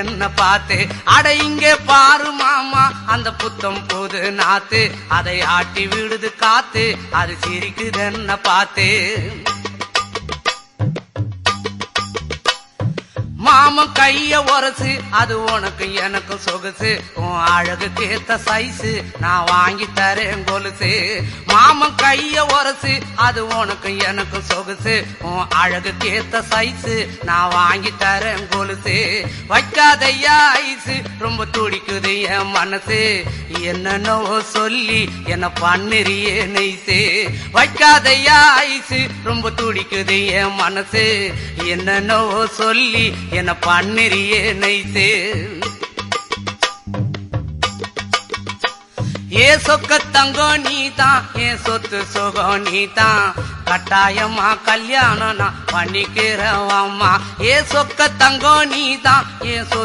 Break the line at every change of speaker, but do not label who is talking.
என்ன பார்த்து. அட இங்கே பாரு மாமா அந்த புத்தம் புது நாத்து, அதை ஆட்டி விடுது காத்து, அது சிரிக்குது என்ன பார்த்து. மாமன் கைய உரசு, அது உனக்கு எனக்கு சொகுசு, உன் அழகுக்கு ஏத்த சைஸு நான் வாங்கி தரேன் கொலுசு. மாமன் கைய உரசு, அது உனக்கு எனக்கு சொகுசு, உன் அழகுக்கு ஏத்த சைஸு நான் வாங்கி தரேன் கொலுசு. வைக்காதையா ஐசு, ரொம்ப துடிக்குது என் மனசு, என்னன்னோ சொல்லி என்ன பண்ணுறியே நெய்சு. வைக்காதையா ஐசு, ரொம்ப துடிக்குது என் மனசு, என்னன்னோ சொல்லி என்ன பண்ணுறியே நைசு. ஏ சொக்க தங்கம் நீதான், என் சொத்து சுகம் நீதான், கட்டாயமா கல்யாணம் நான் பண்ணிக்கிறவம்மா. ஏ சொக்க தங்கம் நீதான், என் சொத்து